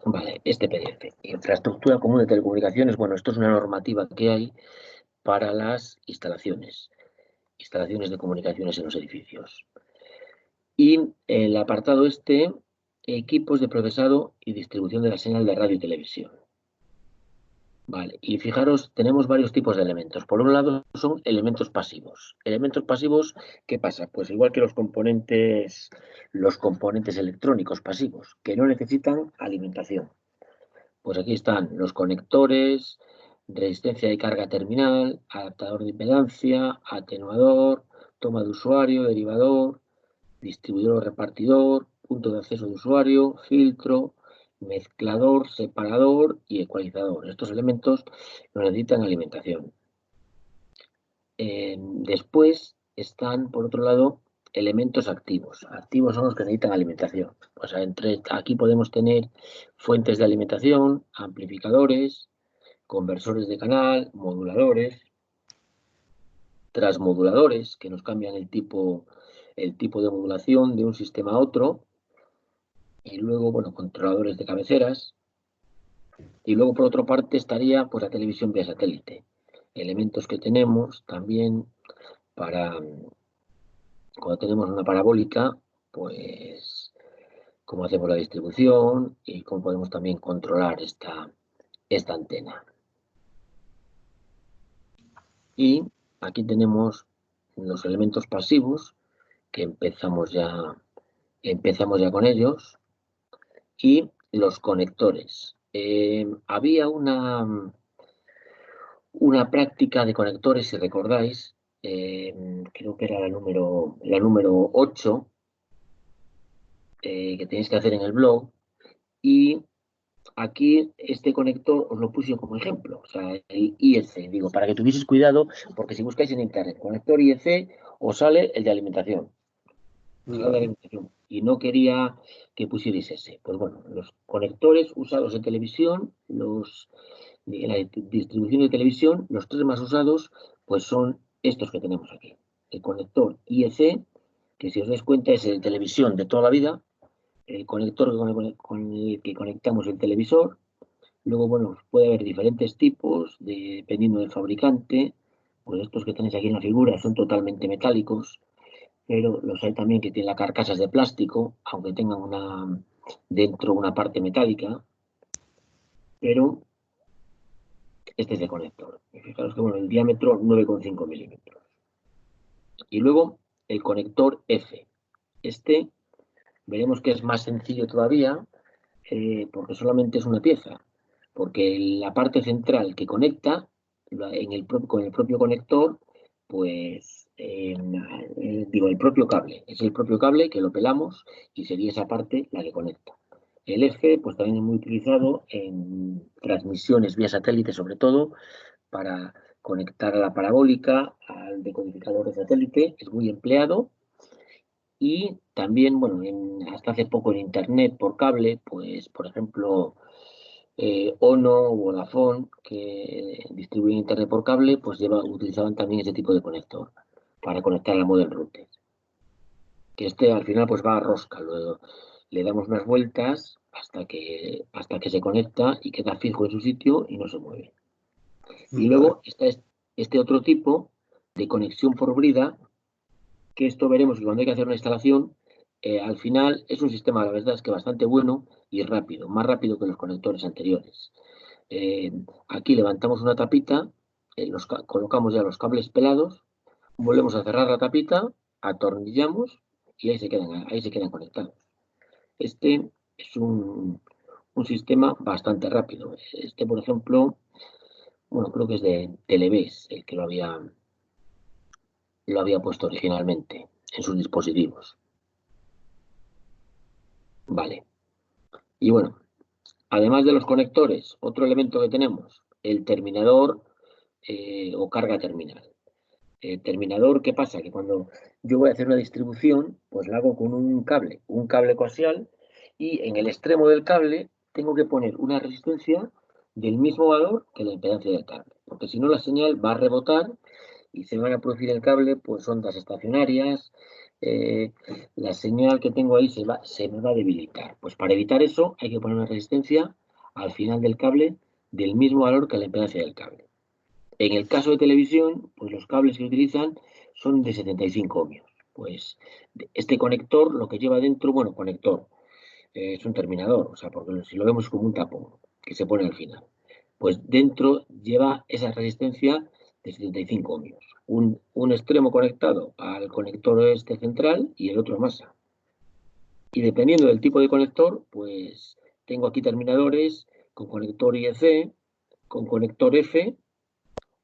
Vale, este PDF. Infraestructura común de telecomunicaciones. Bueno, esto es una normativa que hay para las instalaciones de comunicaciones en los edificios. Y el apartado este, equipos de procesado y distribución de la señal de radio y televisión. Vale, y fijaros, tenemos varios tipos de elementos. Por un lado son elementos pasivos. Elementos pasivos, ¿qué pasa? Pues igual que los componentes electrónicos pasivos, que no necesitan alimentación. Pues aquí están los conectores, resistencia de carga terminal, adaptador de impedancia, atenuador, toma de usuario, derivador, distribuidor o repartidor, punto de acceso de usuario, filtro, mezclador, separador y ecualizador. Estos elementos no necesitan alimentación. Después están, por otro lado, elementos activos. Activos son los que necesitan alimentación. O sea, aquí podemos tener fuentes de alimentación, amplificadores, conversores de canal, moduladores, transmoduladores, que nos cambian el tipo de modulación de un sistema a otro, y luego, bueno, controladores de cabeceras, y luego por otra parte estaría pues la televisión vía satélite. Elementos que tenemos también para cuando tenemos una parabólica, pues cómo hacemos la distribución y cómo podemos también controlar esta antena. Y aquí tenemos los elementos pasivos, que empezamos ya con ellos, y los conectores. Había una práctica de conectores, si recordáis, creo que era la número 8, que tenéis que hacer en el blog, y aquí este conector os lo puse como ejemplo, o sea, el IEC, digo, para que tuvieseis cuidado, porque si buscáis en internet conector IEC, os sale el de alimentación. Y no quería que pusierais ese. Pues bueno, los conectores usados en televisión, en la distribución de televisión, los tres más usados, pues son estos que tenemos aquí. El conector IEC, que si os dais cuenta es el de televisión de toda la vida, el conector con el que conectamos el televisor. Luego, bueno, puede haber diferentes tipos, dependiendo del fabricante. Pues estos que tenéis aquí en la figura son totalmente metálicos, pero los hay también que tienen las carcasas de plástico, aunque tengan dentro una parte metálica, pero este es el conector. Y fijaros que bueno, el diámetro 9,5 milímetros. Y luego el conector F. Este veremos que es más sencillo todavía, porque solamente es una pieza, porque la parte central que conecta con el propio conector, pues digo, el propio cable, es el propio cable que lo pelamos y sería esa parte la que conecta. El F pues también es muy utilizado en transmisiones vía satélite, sobre todo para conectar a la parabólica, al decodificador de satélite, es muy empleado. Y también, bueno, hasta hace poco en Internet por cable, pues por ejemplo, Ono o Vodafone, que distribuyen Internet por cable, pues utilizaban también ese tipo de conector para conectar al modem router. Que al final pues va a rosca, luego le damos unas vueltas hasta que se conecta y queda fijo en su sitio y no se mueve. Y luego está este otro tipo de conexión por brida, que esto veremos que cuando hay que hacer una instalación, al final es un sistema, la verdad es que bastante bueno y rápido, más rápido que los conectores anteriores. Aquí levantamos una tapita, colocamos ya los cables pelados, volvemos a cerrar la tapita, atornillamos y ahí se quedan conectados. Este es un sistema bastante rápido. Este, por ejemplo, bueno, creo que es de Televes, el que lo había puesto originalmente en sus dispositivos. Vale. Y bueno, además de los conectores, otro elemento que tenemos, el terminador o carga terminal. El terminador, ¿qué pasa? Que cuando yo voy a hacer una distribución, pues la hago con un cable coaxial, y en el extremo del cable tengo que poner una resistencia del mismo valor que la impedancia del cable, porque si no la señal va a rebotar y se van a producir en el cable pues ondas estacionarias, la señal que tengo ahí se me va a debilitar. Pues para evitar eso hay que poner una resistencia al final del cable del mismo valor que la impedancia del cable. En el caso de televisión, pues los cables que utilizan son de 75 ohmios. Pues este conector, lo que lleva dentro, bueno, conector, es un terminador, o sea, porque si lo vemos como un tapón que se pone al final. Pues dentro lleva esa resistencia de 75 ohmios. Un extremo conectado al conector este central y el otro a masa. Y dependiendo del tipo de conector, pues tengo aquí terminadores con conector IEC, con conector F,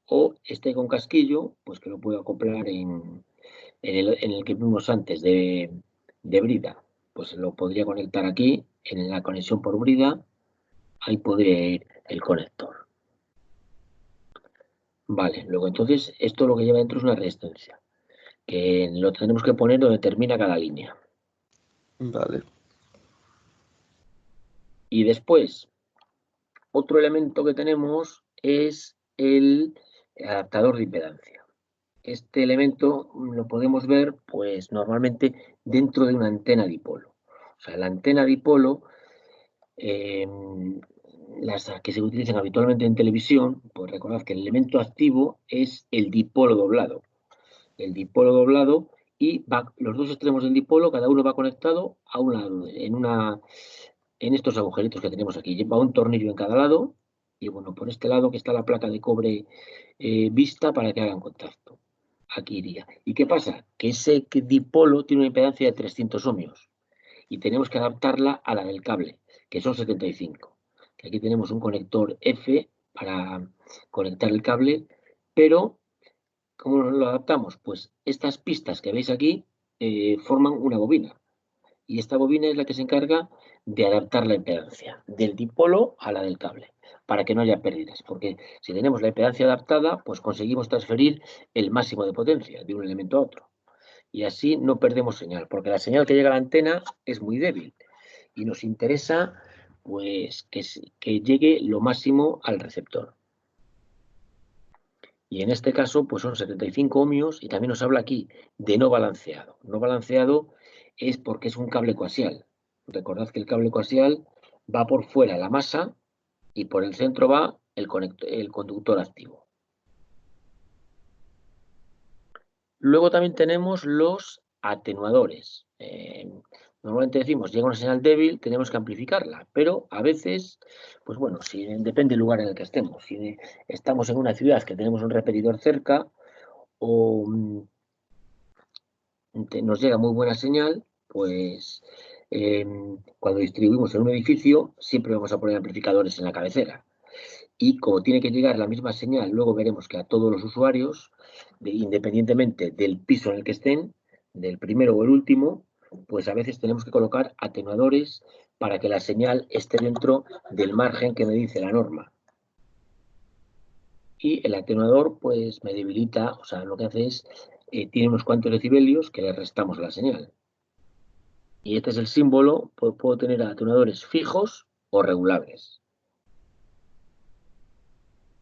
o este con casquillo, pues que lo puedo acoplar en el que vimos antes de brida. Pues lo podría conectar aquí, en la conexión por brida, ahí podría ir el conector. Vale, luego entonces esto lo que lleva dentro es una resistencia, que lo tenemos que poner donde termina cada línea. Vale. Y después, otro elemento que tenemos es el adaptador de impedancia. Este elemento lo podemos ver, pues normalmente dentro de una antena dipolo. O sea, la antena dipolo, las que se utilizan habitualmente en televisión, pues recordad que el elemento activo es el dipolo doblado. El dipolo doblado y los dos extremos del dipolo, cada uno va conectado a un lado, en estos agujeritos que tenemos aquí. Lleva un tornillo en cada lado y bueno, por este lado que está la placa de cobre vista para que hagan contacto. Aquí iría. ¿Y qué pasa? Que ese dipolo tiene una impedancia de 300 ohmios y tenemos que adaptarla a la del cable, que son 75. Aquí tenemos un conector F para conectar el cable, pero ¿cómo lo adaptamos? Pues estas pistas que veis aquí forman una bobina. Y esta bobina es la que se encarga de adaptar la impedancia del dipolo a la del cable, para que no haya pérdidas. Porque si tenemos la impedancia adaptada, pues conseguimos transferir el máximo de potencia de un elemento a otro. Y así no perdemos señal, porque la señal que llega a la antena es muy débil. Y nos interesa pues que llegue lo máximo al receptor. Y en este caso, pues son 75 ohmios y también nos habla aquí de no balanceado. No balanceado es porque es un cable coaxial. Recordad que el cable coaxial va por fuera la masa y por el centro va el conductor activo. Luego también tenemos los atenuadores. Normalmente decimos, llega una señal débil, tenemos que amplificarla, pero a veces, pues bueno, si depende del lugar en el que estemos. Si estamos en una ciudad que tenemos un repetidor cerca, o nos llega muy buena señal, pues cuando distribuimos en un edificio siempre vamos a poner amplificadores en la cabecera. Y como tiene que llegar la misma señal, luego veremos que a todos los usuarios, independientemente del piso en el que estén, del primero o el último, pues a veces tenemos que colocar atenuadores para que la señal esté dentro del margen que me dice la norma. Y el atenuador pues me debilita, o sea, lo que hace es, tiene unos cuantos decibelios que le restamos a la señal. Y este es el símbolo, pues puedo tener atenuadores fijos o regulables.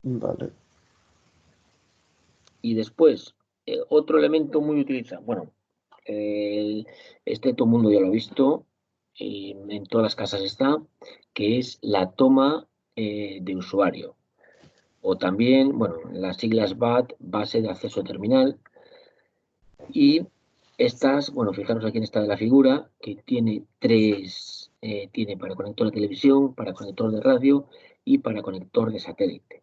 Vale. Y después, otro elemento muy utilizado, bueno, este todo el mundo ya lo ha visto, en todas las casas está, que es la toma de usuario. O también, bueno, las siglas BAT, base de acceso terminal. Y estas, bueno, fijaros aquí en esta de la figura, que tiene tiene para conector de televisión, para conector de radio y para conector de satélite.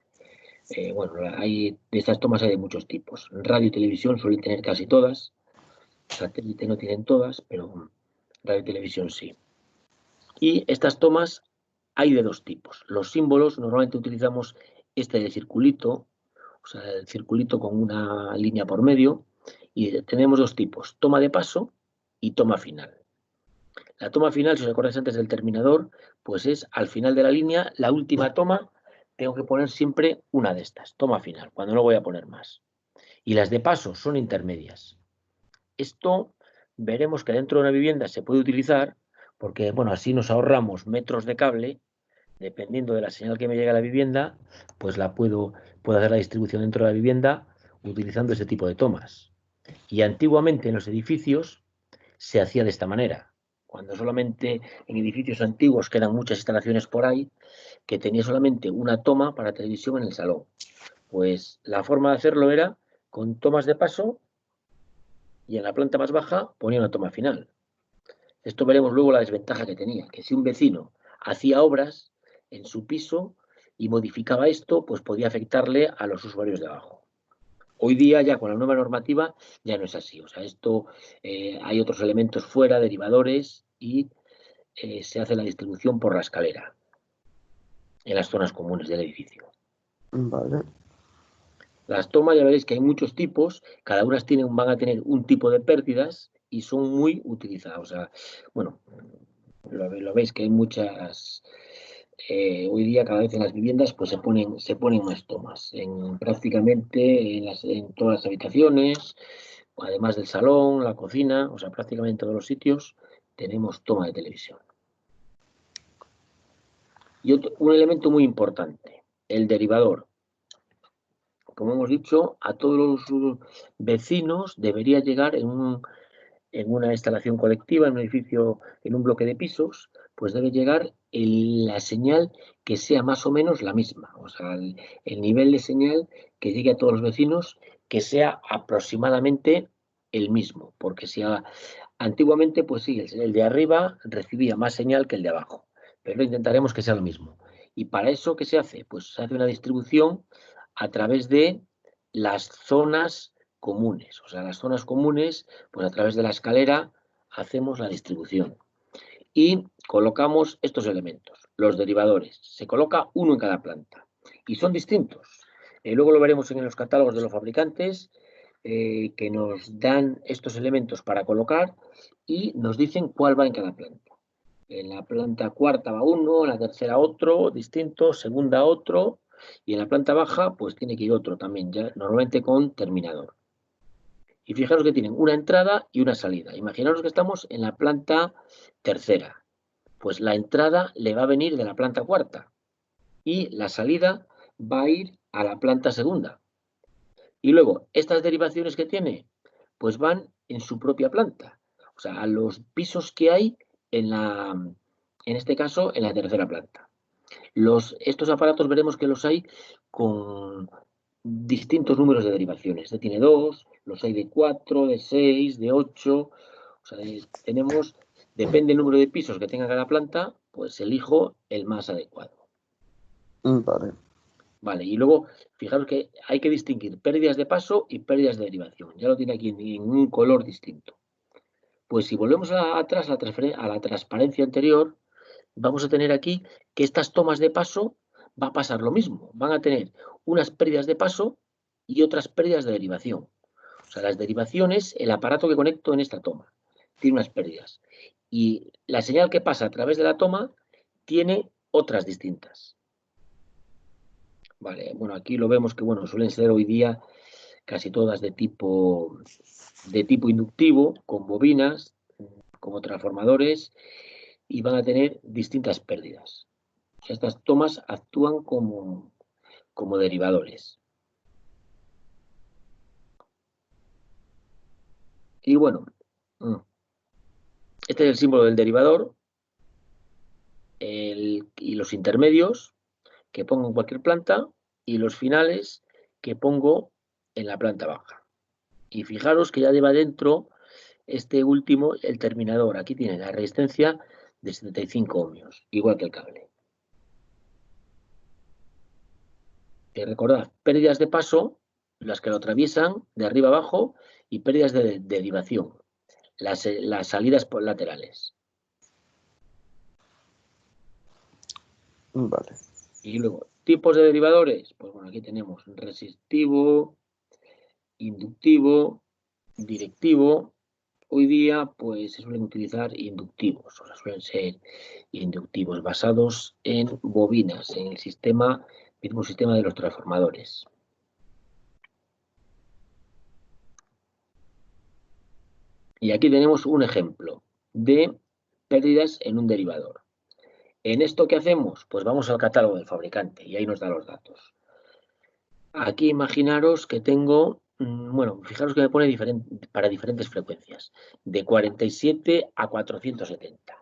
Bueno, de estas tomas hay de muchos tipos. Radio y televisión suelen tener casi todas, satélite no tienen todas, pero radio y televisión sí. Y estas tomas hay de dos tipos. Los símbolos, normalmente utilizamos este de circulito, o sea, el circulito con una línea por medio, y tenemos dos tipos, toma de paso y toma final. La toma final, si os acordáis antes del terminador, pues es al final de la línea, la última toma, tengo que poner siempre una de estas, toma final, cuando no voy a poner más. Y las de paso son intermedias. Esto veremos que dentro de una vivienda se puede utilizar porque, bueno, así nos ahorramos metros de cable. Dependiendo de la señal que me llegue a la vivienda, pues puedo hacer la distribución dentro de la vivienda utilizando ese tipo de tomas. Y antiguamente en los edificios se hacía de esta manera. Cuando solamente en edificios antiguos quedan muchas instalaciones por ahí, que tenía solamente una toma para televisión en el salón. Pues la forma de hacerlo era con tomas de paso y en la planta más baja ponía una toma final. Esto veremos luego la desventaja que tenía, que si un vecino hacía obras en su piso y modificaba esto, pues podía afectarle a los usuarios de abajo. Hoy día ya con la nueva normativa ya no es así. O sea, esto hay otros elementos fuera, derivadores, y se hace la distribución por la escalera en las zonas comunes del edificio. Vale. Las tomas ya veréis que hay muchos tipos, cada una van a tener un tipo de pérdidas y son muy utilizadas. O sea, bueno, lo veis que hay muchas. Hoy día cada vez en las viviendas pues se ponen más tomas, prácticamente en todas las habitaciones, además del salón, la cocina, o sea, prácticamente en todos los sitios tenemos toma de televisión. Y un elemento muy importante, el derivador. Como hemos dicho, a todos los vecinos debería llegar en una instalación colectiva, en un edificio, en un bloque de pisos, pues debe llegar la señal que sea más o menos la misma. O sea, el nivel de señal que llegue a todos los vecinos que sea aproximadamente el mismo. Porque si antiguamente, pues sí, el de arriba recibía más señal que el de abajo. Pero intentaremos que sea lo mismo. ¿Y para eso qué se hace? Pues se hace una distribución a través de las zonas comunes. O sea, las zonas comunes, pues a través de la escalera hacemos la distribución. Y colocamos estos elementos, los derivadores. Se coloca uno en cada planta. Y son distintos. Luego lo veremos en los catálogos de los fabricantes, que nos dan estos elementos para colocar y nos dicen cuál va en cada planta. En la planta cuarta va uno, en la tercera otro, distinto, segunda otro, y en la planta baja pues tiene que ir otro también, ya normalmente con terminador. Y fijaros que tienen una entrada y una salida. Imaginaros que estamos en la planta tercera. Pues la entrada le va a venir de la planta cuarta y la salida va a ir a la planta segunda. Y luego, estas derivaciones que tiene, pues van en su propia planta. O sea, a los pisos que hay en este caso, en la tercera planta. Estos aparatos veremos que los hay con distintos números de derivaciones. Este tiene 2, los hay de 4, de 6, de 8. O sea, depende del número de pisos que tenga cada planta, pues elijo el más adecuado. Vale. Vale, y luego, fijaros que hay que distinguir pérdidas de paso y pérdidas de derivación. Ya lo tiene aquí en un color distinto. Pues si volvemos atrás a la transparencia anterior, vamos a tener aquí que estas tomas de paso va a pasar lo mismo. Van a tener unas pérdidas de paso y otras pérdidas de derivación. O sea, las derivaciones, el aparato que conecto en esta toma, tiene unas pérdidas. Y la señal que pasa a través de la toma tiene otras distintas. Vale, bueno, aquí lo vemos que, bueno, suelen ser hoy día casi todas de tipo inductivo, con bobinas, como transformadores, y van a tener distintas pérdidas. Estas tomas actúan como derivadores. Y bueno, este es el símbolo del derivador y los intermedios que pongo en cualquier planta y los finales que pongo en la planta baja. Y fijaros que ya lleva dentro este último, el terminador. Aquí tiene la resistencia de 75 ohmios, igual que el cable. Recordad, pérdidas de paso, las que lo atraviesan de arriba abajo, y pérdidas de derivación, las salidas laterales. Vale. Y luego, tipos de derivadores. Pues bueno, aquí tenemos resistivo, inductivo, directivo. Hoy día pues se suelen utilizar inductivos, o sea, suelen ser inductivos basados en bobinas, en el mismo sistema de los transformadores. Y aquí tenemos un ejemplo de pérdidas en un derivador. ¿En esto qué hacemos? Pues vamos al catálogo del fabricante y ahí nos da los datos. Aquí imaginaros que tengo Bueno, fijaros que me pone para diferentes frecuencias, de 47 a 470.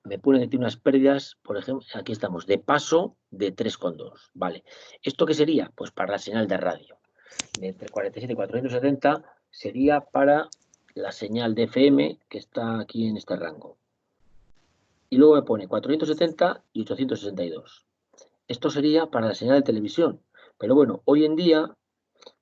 Me pone que tiene unas pérdidas, por ejemplo, aquí estamos, de paso de 3,2. Vale. ¿Esto qué sería? Pues para la señal de radio. De entre 47 y 470 sería para la señal de FM que está aquí en este rango. Y luego me pone 470 y 862. Esto sería para la señal de televisión. Pero bueno, hoy en día,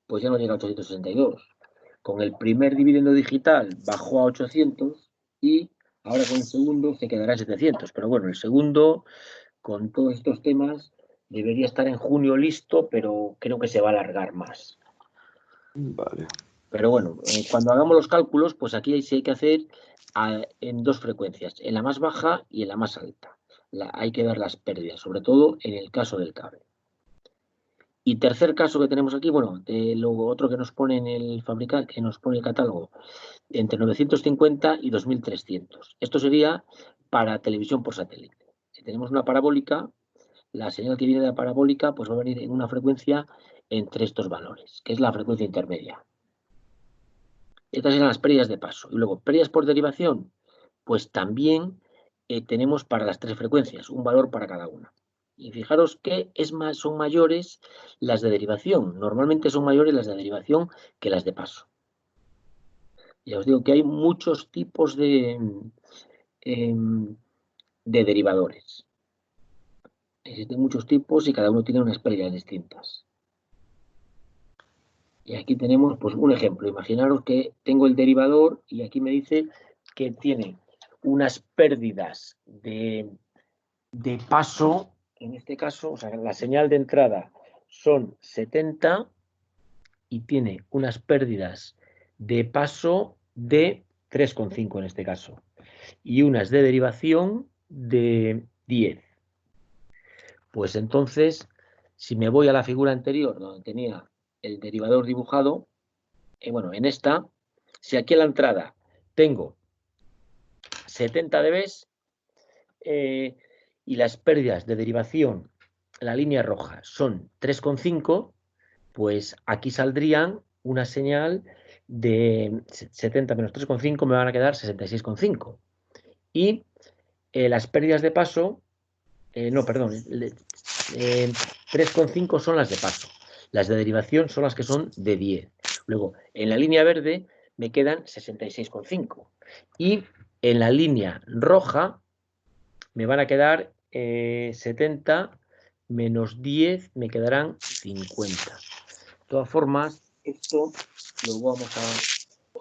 pues ya no llega a 862. Con el primer dividendo digital bajó a 800 y ahora con el segundo se quedará en 700. Pero bueno, el segundo, con todos estos temas, debería estar en junio listo, pero creo que se va a alargar más. Vale. Pero bueno, cuando hagamos los cálculos, pues aquí sí hay que hacer en dos frecuencias, en la más baja y en la más alta. Hay que ver las pérdidas, sobre todo en el caso del cable. Y tercer caso que tenemos aquí, bueno, luego otro que nos pone en el fabricante, que nos pone el catálogo, entre 950 y 2300. Esto sería para televisión por satélite. Si tenemos una parabólica, la señal que viene de la parabólica pues va a venir en una frecuencia entre estos valores, que es la frecuencia intermedia. Estas eran las pérdidas de paso. Y luego, pérdidas por derivación, pues también tenemos para las tres frecuencias, un valor para cada una. Y fijaros que son mayores las de derivación. Normalmente son mayores las de derivación que las de paso. Ya os digo que hay muchos tipos de derivadores. Existen muchos tipos y cada uno tiene unas pérdidas distintas. Y aquí tenemos pues un ejemplo. Imaginaros que tengo el derivador y aquí me dice que tiene unas pérdidas de paso, en este caso, o sea, la señal de entrada son 70 y tiene unas pérdidas de paso de 3,5 en este caso y unas de derivación de 10. Pues entonces, si me voy a la figura anterior donde tenía el derivador dibujado, bueno, en esta, si aquí a la entrada tengo 70 dB y las pérdidas de derivación, la línea roja, son 3,5, pues aquí saldrían una señal de 70 menos 3,5 me van a quedar 66,5. Y las pérdidas de paso, no, perdón, 3,5 son las de paso. Las de derivación son las que son de 10. Luego, en la línea verde me quedan 66,5. Y en la línea roja me van a quedar 70 menos 10, me quedarán 50. De todas formas, esto os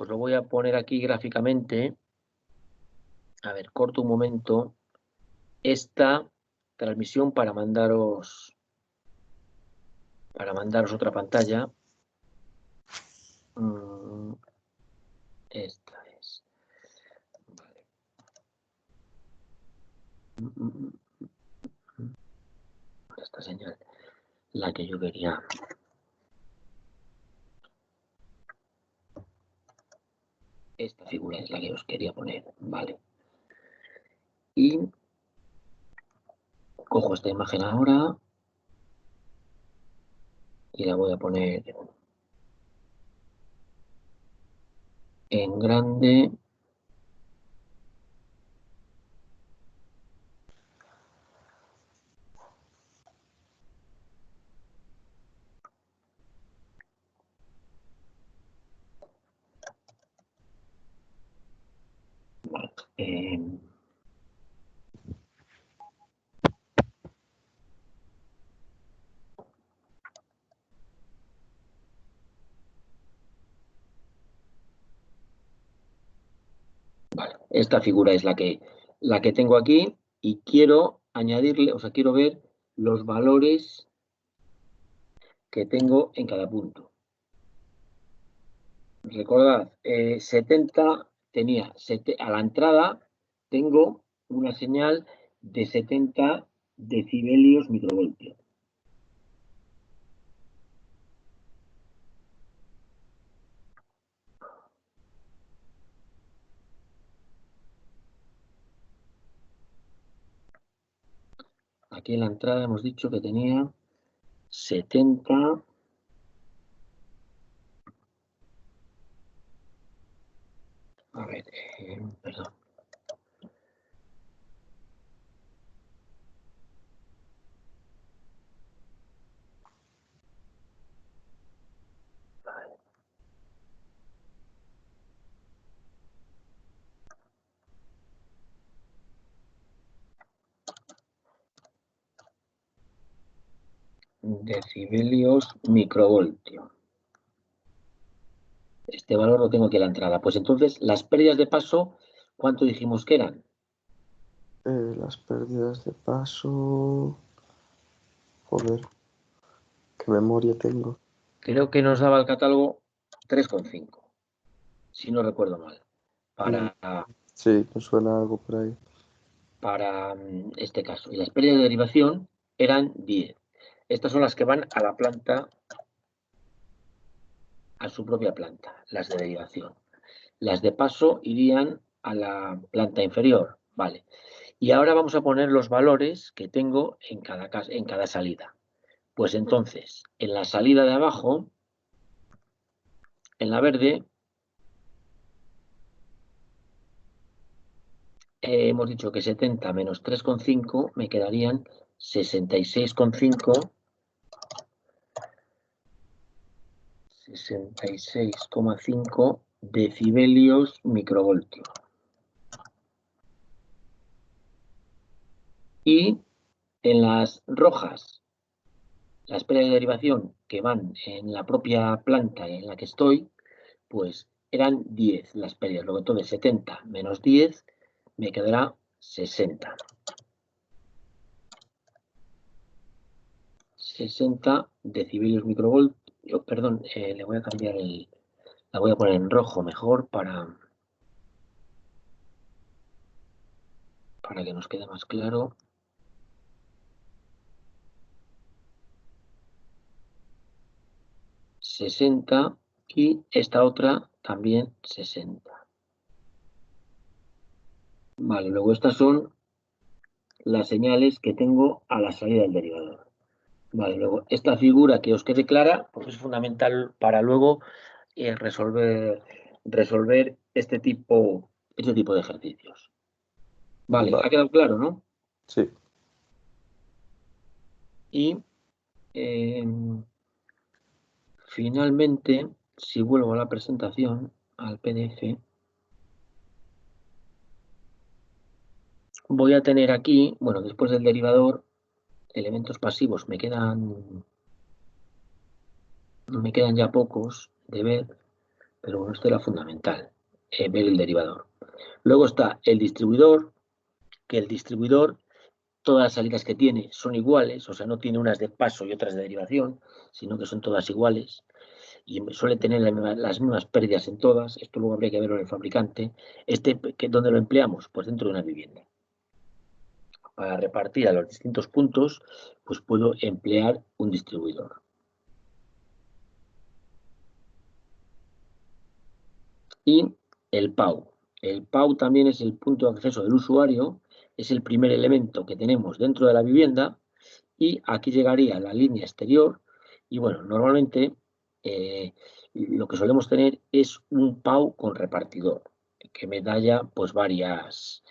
lo voy a poner aquí gráficamente. A ver, corto un momento esta transmisión para mandaros otra pantalla. Esta es. Vale. Esta señal, la que yo quería. Esta figura es la que os quería poner, vale. Y cojo esta imagen ahora y la voy a poner en grande. Vale. Vale, esta figura es la que tengo aquí y quiero añadirle, o sea, quiero ver los valores que tengo en cada punto. Recordad, 70 tenía, a la entrada tengo una señal de 70 decibelios microvoltio. Aquí en la entrada hemos dicho que tenía 70 decibelios microvoltio. Este valor lo tengo aquí a la entrada. Pues entonces, las pérdidas de paso, ¿cuánto dijimos que eran? Las pérdidas de paso... Joder, qué memoria tengo. Creo que nos daba el catálogo 3,5, si no recuerdo mal, para Sí, me suena algo por ahí. este caso. Y las pérdidas de derivación eran 10. Estas son las que van a la planta, a su propia planta, las de derivación. Las de paso irían a la planta inferior, vale. Y ahora vamos a poner los valores que tengo en cada salida. Pues entonces, en la salida de abajo, en la verde, hemos dicho que 70 menos 3,5 me quedarían 66,5. 66,5 decibelios microvoltio. Y en las rojas, las pérdidas de derivación que van en la propia planta en la que estoy, pues eran 10 las pérdidas. Luego entonces 70 menos 10 me quedará 60. 60 decibelios microvoltio. Perdón, le voy a cambiar la voy a poner en rojo mejor para que nos quede más claro. 60 y esta otra también 60. Vale, luego estas son las señales que tengo a la salida del derivador. Vale, luego esta figura que os quede clara, porque es fundamental para luego resolver este tipo de ejercicios. Vale, ha quedado claro, ¿no? Sí. Y finalmente, si vuelvo a la presentación, al PDF, voy a tener aquí, bueno, después del derivador, elementos pasivos me quedan ya pocos de ver, pero bueno, esto era fundamental, ver el derivador. Luego está el distribuidor, que el distribuidor, todas las salidas que tiene son iguales, o sea, no tiene unas de paso y otras de derivación, sino que son todas iguales, y suele tener las mismas pérdidas en todas. Esto luego habría que verlo en el fabricante. ¿Dónde lo empleamos? Pues dentro de una vivienda. Para repartir a los distintos puntos, pues puedo emplear un distribuidor. Y el PAU. El PAU también es el punto de acceso del usuario, es el primer elemento que tenemos dentro de la vivienda y aquí llegaría la línea exterior y bueno, normalmente lo que solemos tener es un PAU con repartidor que me da ya pues varias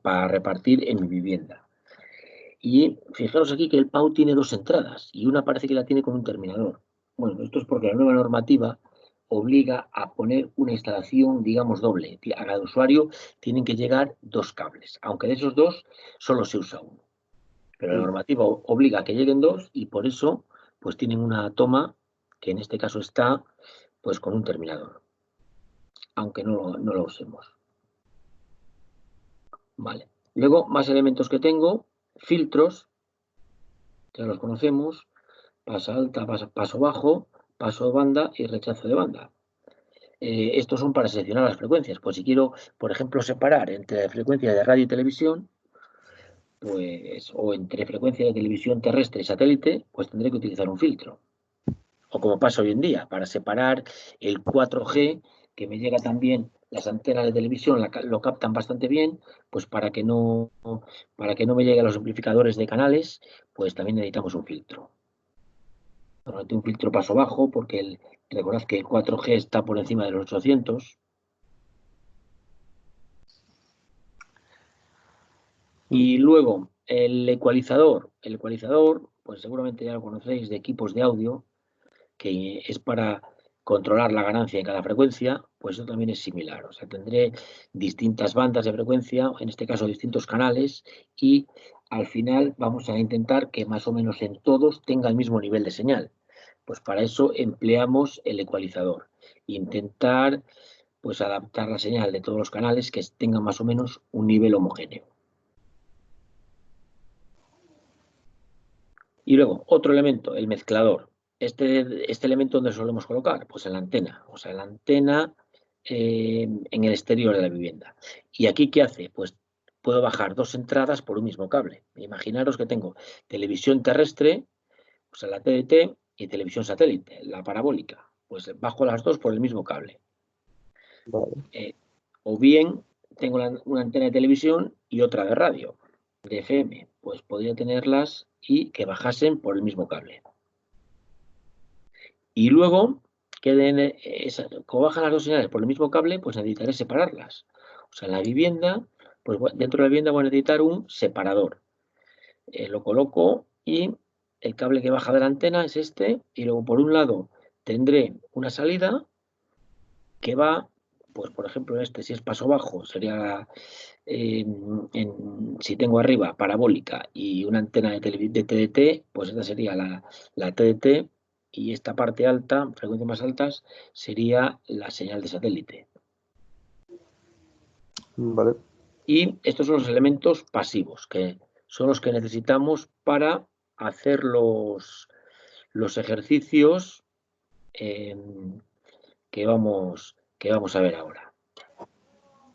para repartir en mi vivienda. Y fijaros aquí que el PAU tiene dos entradas y una parece que la tiene con un terminador. Bueno, esto es porque la nueva normativa obliga a poner una instalación, digamos, doble. A cada usuario tienen que llegar dos cables, aunque de esos dos solo se usa uno. Pero la normativa obliga a que lleguen dos y por eso pues tienen una toma que en este caso está pues con un terminador, aunque no lo usemos. Vale. Luego, más elementos que tengo, filtros, ya los conocemos, paso alta, paso bajo, paso de banda y rechazo de banda. Estos son para seleccionar las frecuencias. Pues si quiero, por ejemplo, separar entre frecuencia de radio y televisión, pues, o entre frecuencia de televisión terrestre y satélite, pues tendré que utilizar un filtro. O como pasa hoy en día, para separar el 4G, que me llega también, las antenas de televisión lo captan bastante bien, pues para que no me lleguen los amplificadores de canales, pues también necesitamos un filtro. Normalmente un filtro paso bajo, porque recordad que el 4G está por encima de los 800. Y luego, el ecualizador. El ecualizador, pues seguramente ya lo conocéis, de equipos de audio, que es para controlar la ganancia en cada frecuencia, pues eso también es similar. O sea, tendré distintas bandas de frecuencia, en este caso distintos canales, y al final vamos a intentar que más o menos en todos tenga el mismo nivel de señal. Pues para eso empleamos el ecualizador. Intentar pues adaptar la señal de todos los canales que tengan más o menos un nivel homogéneo. Y luego, otro elemento, el mezclador. Este elemento, ¿dónde solemos colocar? Pues en la antena. O sea, en la antena en el exterior de la vivienda. ¿Y aquí qué hace? Pues puedo bajar dos entradas por un mismo cable. Imaginaros que tengo televisión terrestre, o sea, la TDT, y televisión satélite, la parabólica. Pues bajo las dos por el mismo cable. Vale. O bien tengo una antena de televisión y otra de radio, de FM. Pues podría tenerlas y que bajasen por el mismo cable. Y luego, como bajan las dos señales por el mismo cable, pues necesitaré separarlas. O sea, en la vivienda, pues dentro de la vivienda voy a necesitar un separador. Lo coloco y el cable que baja de la antena es este. Y luego, por un lado, tendré una salida que va, pues por ejemplo, si es paso bajo, sería, si tengo arriba parabólica y una antena de TDT, pues esta sería la TDT. Y esta parte alta, frecuencias más altas, sería la señal de satélite. Vale. Y estos son los elementos pasivos, que son los que necesitamos para hacer los ejercicios que vamos a ver ahora.